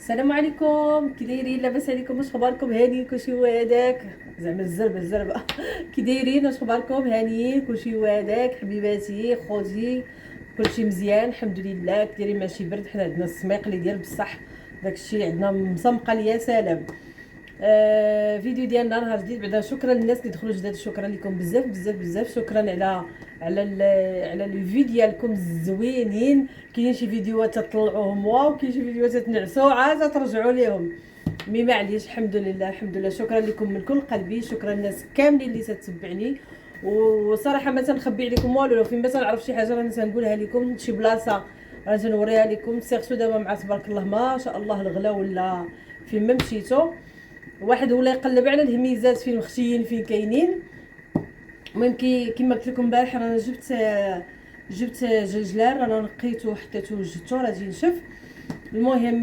السلام عليكم، كي دايرين؟ لاباس عليكم؟ واش اخباركم؟ هانيين كلشي هذاك زعما الزربه كي دايرين؟ واش اخباركم؟ هانيين كلشي هذاك حبيباتي خوتي؟ كلشي مزيان الحمد لله. كي دايرين؟ ماشي برد، حنا عندنا السميق اللي ديال بصح داكشي عندنا مسمقل يا سلام. فيديو ديالنا نهار جديد. بعدا شكرا للناس اللي دخلوا جداد، شكرا لكم بزاف بزاف بزاف. شكرا على لي فيديو ديالكم الزوينين. كاينين شي فيديوهات تطلعوهم واو، كاين شي فيديوهات تنعسوا عاد ترجعوا ليهم. مي معليش، الحمد لله الحمد لله. شكرا لكم من كل قلبي، شكرا الناس كاملين اللي تتبعني. وصراحه ما تنخبي عليكم والو، لو فين ما تنعرف شي حاجه راني تنقولها لكم، شي بلاصه راني تنوريها لكم. سيرسو دابا مع تبارك الله ما شاء الله الغلا ولا فين ما مشيتو واحد ولا يقلب على الهميزات فين مخشيين فين كاينين. المهم كيما قلت لكم البارح انا جبت جلجلان، انا نقيته حطيته وجدته راه ينشف. المهم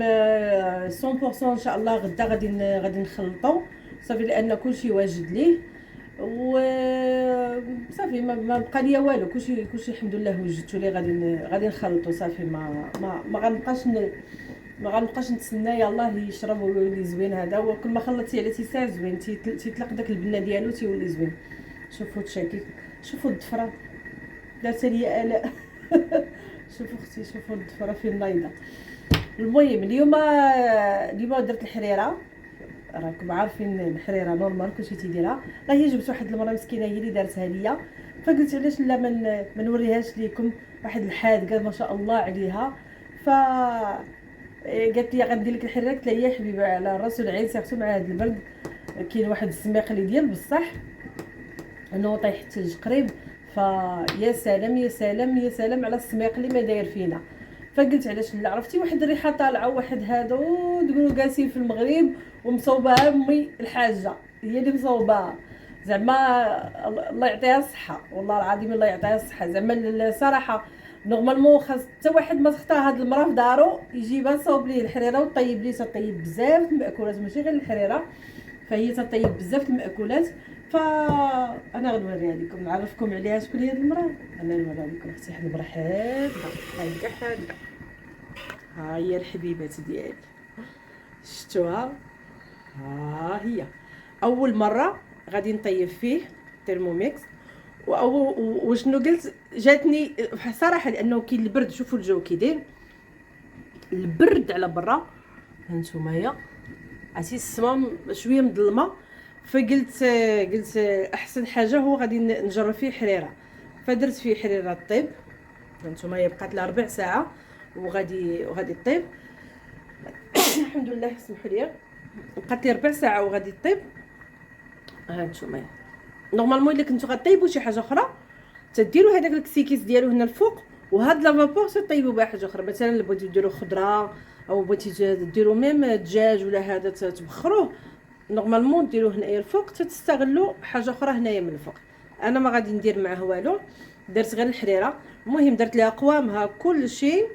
100% ان شاء الله غدا غادي نخلطو صافي، لان كلشي واجد ليه وصافي ما بقى ليا والو. كلشي الحمد لله وجدته ليه. غادي نخلطو صافي. ما غنبقاش نتسنى يلاه يشرب ويولي زوين. هذا هو كل ما خلطتي على ساعه زوين تيطلق داك البنه ديالو تيولي زوين. شوفوا التشاكي، شوفوا الضفره دارت لي الاء شوفوا اختي، شوفوا الضفره فين نايضه. المهم اليوم درت الحريره. راكم عارفين الحريره نورمال كلشي تيديرها. هي جبت واحد المراه مسكينه هي اللي دارتها ليا، فقلت علاش لا ما نوريهاش ليكم. واحد الحادقه ما شاء الله عليها. ف قالت لي غندير لك الحريره. قلت لها يا حبيبه على الراس والعين، سيرتو مع هذا البرد كاين واحد السميق اللي ديال بصح انه طيح الثلج قريب. فيا سلام يا سلام يا سلام على السميق اللي ما داير فينا. فقلت علاش لا. عرفتي واحد الريحه طالعه، واحد هادو تقولوا جالسين في المغرب ومصوبها امي الحاجه هي اللي مصوباها. زعما الله يعطيها الصحه، والله العظيم الله يعطيها الصحه. زعما الصراحه نورمالمون خاص حتى واحد ما تختار هاد المراه في دارو يجيبها تصاوب ليه الحريره وطيب ليه. تطيب بزاف المأكولات ماشي غير الحريره، فهي تطيب بزاف المأكولات. فانا غنوريها لكم، نعرفكم عليها شكون هي هاد المراه. انا نوريها لكم اختي واحد المراه حاده. ها هي الحبيبات ديالي، شفتوها؟ ها هي اول مره غادي نطيب فيه ترموميكس. وشنو قلت جاتني صراحه لانه كاين البرد. شوفوا الجو كي داير، البرد على برا هانتوما عرفتي السما شويه مظلمه. فقلت احسن حاجه هو غادي نجرب فيه حريره. فدرت فيه حريره طيب. هانتوما بقات لها ربع ساعه وغادي طيب الحمد لله. سمحوا لي، بقات لي ربع ساعه وغادي طيب. هانتوما نورمالمون الا كنتو غطيبوا شي حاجه اخرى تديروا هذاك الكسيكيس ديالو هنا الفوق، وهاد لافابور تطيبوا بها حاجه اخرى. مثلا اللي بغيتو ديروا خضره او بغيتي ديروا ميم دجاج ولا هذا تبخروه، نورمالمون ديروه هنايا الفوق تستغلوا حاجه اخرى هنايا من الفوق. انا ما غادي ندير معاه والو، درت غير الحريره. المهم درت لها قوامها كل شيء.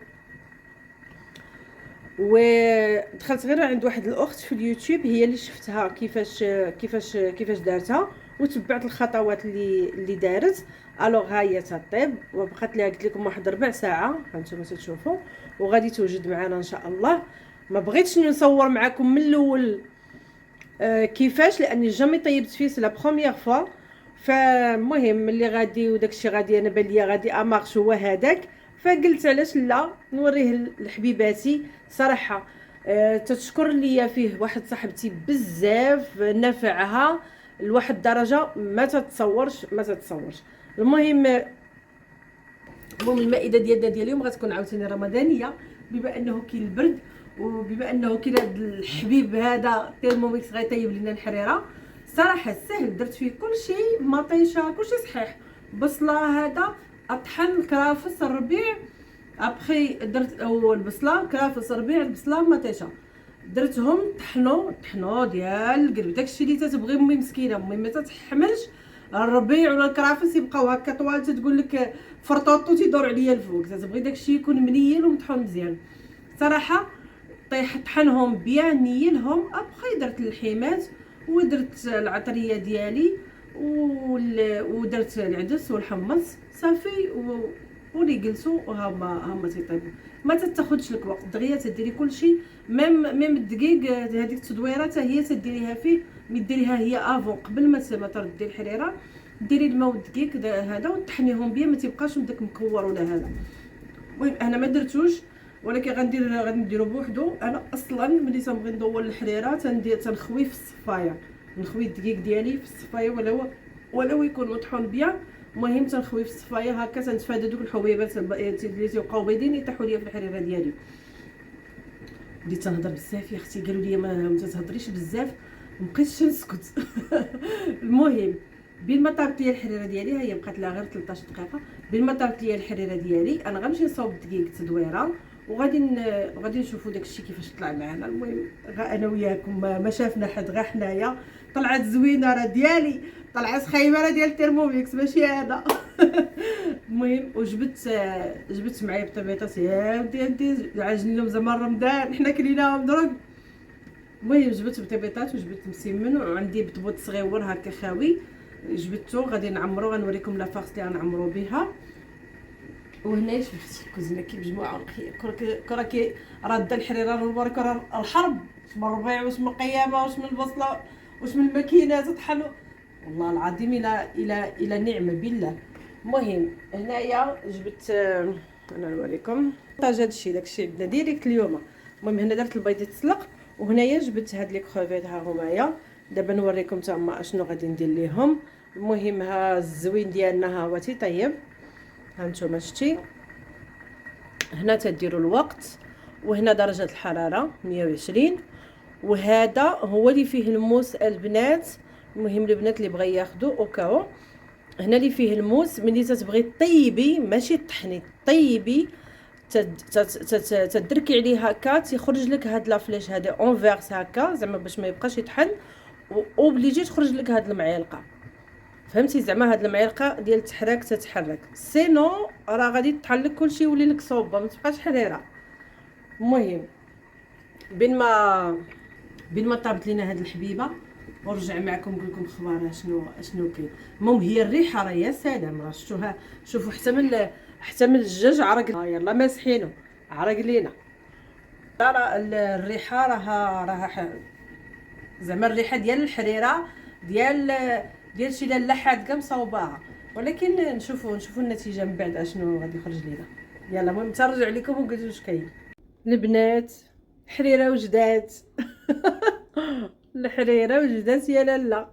ودخلت غير عند واحد الاخت في اليوتيوب هي اللي شفتها كيفاش دارتها، وتبعت الخطوات اللي دارت. الوغ ها هي تطيب وبقات لها قلت لكم واحد ربع ساعه هانتوما تشوفوا، وغادي توجد معنا ان شاء الله. ما بغيتش نصور معكم من الاول كيفاش، لاني جامي طيبت فيه سي لا بروميير فوا. فالمهم اللي غادي وداكشي غادي انا بان ليا غادي امارش هو هذاك. فقلت علاش لا نوريه لحبيباتي. صراحه تتشكر ليا فيه واحد صاحبتي بزاف نفعها لواحد الدرجه ما تتصورش. المهم المائده ديالنا ديال اليوم غتكون عاوتاني رمضانيه، بما انه كاين البرد وبما انه كاين هذا الحبيب هذا تيرموميكس غيطيب لنا الحريره. صراحه سهل، درت فيه كل شيء، مطيشه كل شيء صحيح. بصله هذا اطحن كرافس الربيع، ابخي درت اول بصله كرافس الربيع البصله مطيشه درتهم طحنوا ديال القلب. داكشي اللي تتبغي امي مسكينه، امي ما تتحملش الربيع ولا الكرافس يبقاو هكا طوال. تتقول لك فرطوطو تيدور عليا الفوق. تتبغي داكشي يكون منيل ومطحون مزيان. صراحه طحنهم بيان نيلهم. ابخي درت اللحيمات ودرت العطريه ديالي ودرت العدس والحمص صافي واللي يجلسوا هما تيطيبوا. ما تاخذش لك وقت دغيا تديري كلشي. ميم الدقيق هذيك التدويره حتى هي تديريها فيه، مي ديريها هي افون قبل ما تردي الحريره. ديري الماء والدقيق هذا وطحنيهم بيان، ما تيبقاش داك مكور ولا هذا. المهم انا ما درتوش، ولكن غادي نديرو بوحدو. انا اصلا ملي تنبغي ندور الحريره تنخوي في الصفايه، نخوي الدقيق ديالي في الصفايه ولو يكون مطحون بيان. المهم تنخوي في الصفايه هكا، تنتفادى دوك الحبيبات اللي تيبقاو بيضين يطيحوا ليا في الحريره ديالي. بديت تنهضر بزاف يا اختي، قالوا لي ما تهضريش بزاف، مبقيتش نسكت. المهم بين ما طابت ليا الحريره ديالي، ها هي بقات لها غير 13 دقيقه. بين ما طابت ليا الحريره ديالي انا غنمشي نصاوب الدقيق تدويره، وغادي نشوفوا داكشي كيفاش طلع معنا. المهم انا وياكم ما شافنا حد، غير حنايا. طلعت زوينه راه ديالي، طلعت خايبه راه ديال تيرموميكس ماشي هذا. المهم جبت معايا بطبيطات يا ودي عاجبني لهم زعما رمضان حنا كليناهم درك. المهم جبت بطبيطات وجبت مسمن، وعندي بطبوط صغيور هكا خاوي جبدته غادي نعمرو. غنوريكم لافاغس اللي غنعمرو بها. وهنايا شفتي الكوزينه كي بجموعه كي راده الحريره للبرك. راه الحرب واش من الربيع واش من القيامه واش من البصله واش من الماكينه تطحنوا، والله العظيم الى نعمه بالله. المهم هنايا جبت انا نوريكم طاج هادشي داكشي عندنا ديريكت اليوم. المهم هنا درت البيض يتسلق، وهنايا جبت هاد لي كروفيت ها همايا. دابا نوريكم تما اشنو غادي ندير ليهم. المهم ها الزوين ديالنا ها هو تيطيب، ها نتوما شتي. هنا تديروا الوقت، وهنا درجه الحراره 120، وهذا هو اللي فيه الموس البنات. المهم البنات اللي بغا ياخذوا اوكاو، هنا اللي فيه الموس. ملي تتبغي طيبي ماشي طحني، طيبي تدركي عليه هكا تيخرج لك هاد لافليش هادي اونفيرس هكا زعما باش ما يبقاش يطحن، وبليجي تخرج لك هاد المعلقه. فهمتي زعما هاد المعلقه ديال التحراك تتحرك، سينو راه غادي يطحن لك كلشي يولي لك صوبه ما تبقاش حريره. المهم بين ما طابت لينا هاد الحبيبه ونرجع معكم نقول لكم اخبارها شنو كاين. المهم هي الريحه راه يا سلام، راه شفتوها. شوفوا حتى من الدجاج عرق. يلا ماسحينو عرق لينا. راه الريحه راها زعما الريحه ديال الحريره ديال شي لاله حادقه مصوباها. ولكن نشوفوا النتيجه من بعد اشنو غادي يخرج لينا. يلا المهم ترجع لكم وقولوا واش كاين. البنات حريره وجدات. الحريره وجدات يا لاله.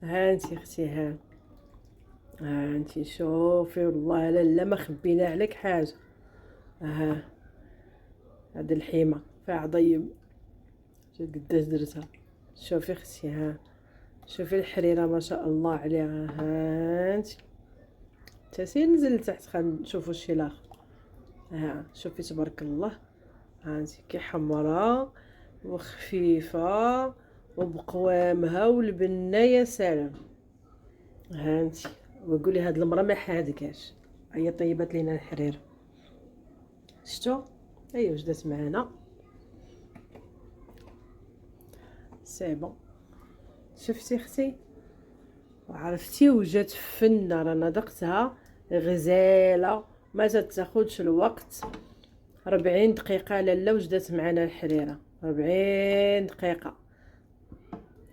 ها انتي اختي، ها انتي شوفي، والله لاله ما خبينا عليك حاجه. ها هاد الحيمه فيها عضيم شوف قداش درتها. شوفي اختي، ها شوفي الحريره ما شاء الله عليها. ها انتي تاسي نزل لتحت خنشوفوا الشي الاخر. ها شوفي تبارك الله. ها انتي كي حمراء وخفيفه وبقوامها والبنه يا سلام. ها انتي وقولي هاد المراه ما حادكاش، هي طيبات لينا الحريره. شتو هي وجدات معنا سي بون. شفتي اختي وعرفتي وجات فنه، رانا دقتها غزاله ما تاخذش الوقت. 40 دقيقه لاله وجدات معنا الحريره، 40 دقيقه.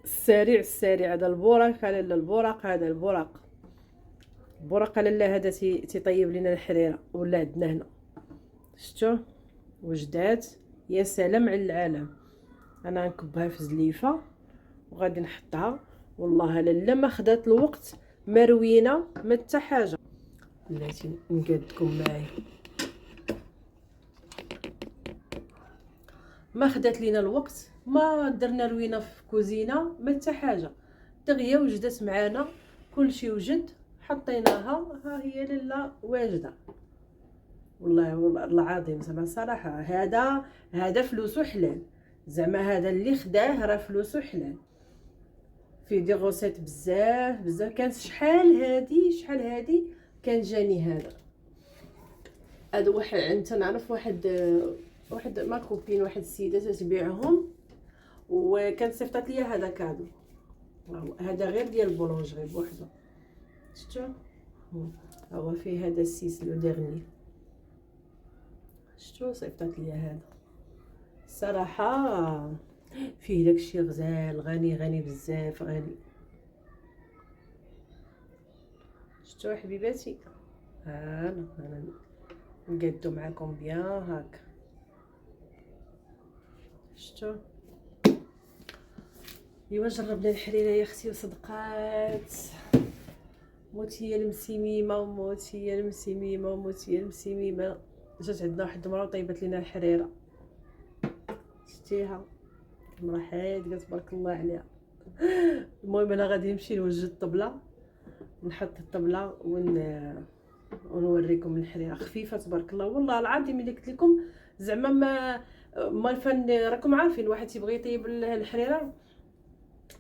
السريع هذا البوراق، لاله البوراق، هذا البوراق لاله هذا تيطيب لنا الحريره ولا عندنا هنا. شتو وجدات يا سلام على العالم. انا نكبها في زليفه وغادي نحطها. والله لاله ما خدات الوقت، مروينه ما حتى حاجه. بلاتي نقادكم معايا، ما خدات لينا الوقت، ما درنا روينه في كوزينه ما حتى حاجه. دغيا وجدت معانا كلشي وجد، حطيناها ها هي لاله واجده. والله العظيم زعما صراحه هذا فلوسو حلال. زعما هذا اللي خداه راه فلوسو حلال. في دي غوسيت بزاف كانت شحال هادي كان جاني هذا واحد تنعرف واحد ما كوبين، واحد السيده تبيعهم، وكانت صيفطات ليا هذا كادو. هذا غير ديال البولونجري بوحدو. شفتوا هو فيه هذا السيس لو ديرني. شتو صيفطت ليا هذا الصراحه، فيه داكشي غزال، غني بزاف، غني. شتو حبيباتي، انا نقادو معاكم بيان هاك. شتو ايوا جربنا الحريره يا اختي وصدقات. موت هي المسيميمه وموت هي المسيميمه وموت هي المسيميمه. جات عندنا واحد المراه وطيبت لينا الحريره، شتيها المراه حايده تبارك الله عليها. المهم انا غادي نمشي نوجد الطبله، نحط الطبله ونوريكم الحريره خفيفه تبارك الله. والله العظيم الا قلت لكم زعما ما الفن راكم عارفين، الواحد تيبغي يطيب الحريره،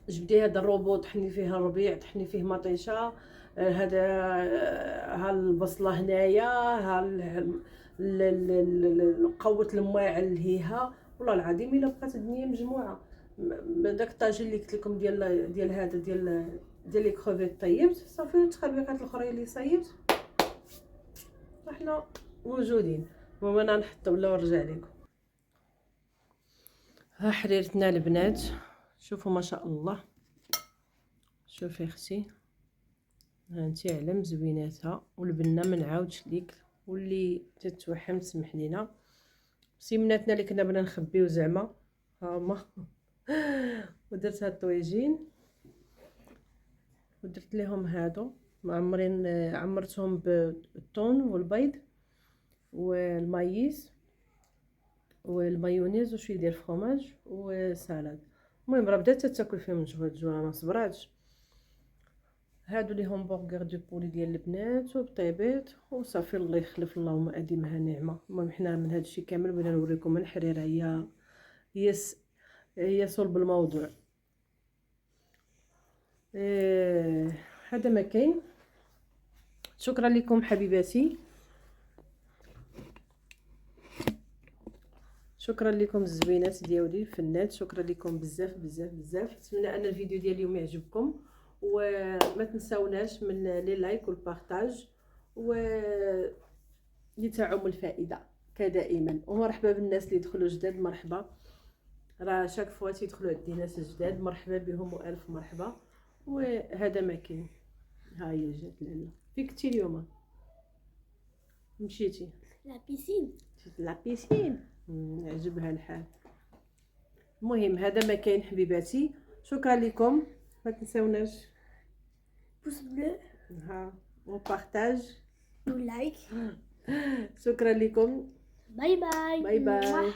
جبدي هذا الروبو طحني فيه الربيع، طحني فيه مطيشه، هذا ها البصله هنايا، ها قوه الماعن لهيها. والله العظيم الا بقات الدنيا مجموعه. داك الطاجين اللي قلت لكم ديال هذا ديال لي كروفيت طيبت صافي، التخربيقات الاخرين اللي صيبت احنا موجودين. المهم انا نحط ولا ونرجع لكم. ها حريرتنا البنات، شوفوا ما شاء الله. شوفي اختي هانتي على مزويناتها، والبنه ما نعاودش ليك، واللي تتوحم تسمح لينا. سيمناتنا اللي كنا بغينا نخبيو زعما ها هما. ودرت هاد الطويجين ودرت لهم هادو معمرين، عمرتهم بالثوم والبيض والمايز والمايونيز وشويه ديال الفرomاج وسالاد. المهم راه بدات تاكل فيهم جوج ما صبراتش. هادو لي همبرغر دو بولي ديال البنات وبطيبات وصافي. الله يخلف، اللهم اديمها نعمه. المهم حنا من هادشي كامل بغينا نوريكم الحريره، هي صلب الموضوع. هذا ما كاين. شكرا لكم حبيباتي، شكرا لكم الزوينات ديالي الفنات، شكرا لكم بزاف بزاف بزاف. نتمنى ان الفيديو ديال اليوم يعجبكم، وما تنساوناش من لي لايك والبارطاج لتعم الفائده كدائما. ومرحبا بالناس اللي دخلوا جداد، مرحبا، راه شاك فوا تيدخلوا عندي ناس جداد، مرحبا بهم والف مرحبا. وهذا ما كاين. ها هي جات لاله. فين كنتي اليوم؟ مشيتي لا بيسين. لا بيسين. عجبها الحال. المهم هذا ما كاين حبيباتي، شكرا لكم، ما تنساوناش بوس بلو ها وبارطاج ولايك. شكرا لكم، باي باي باي باي.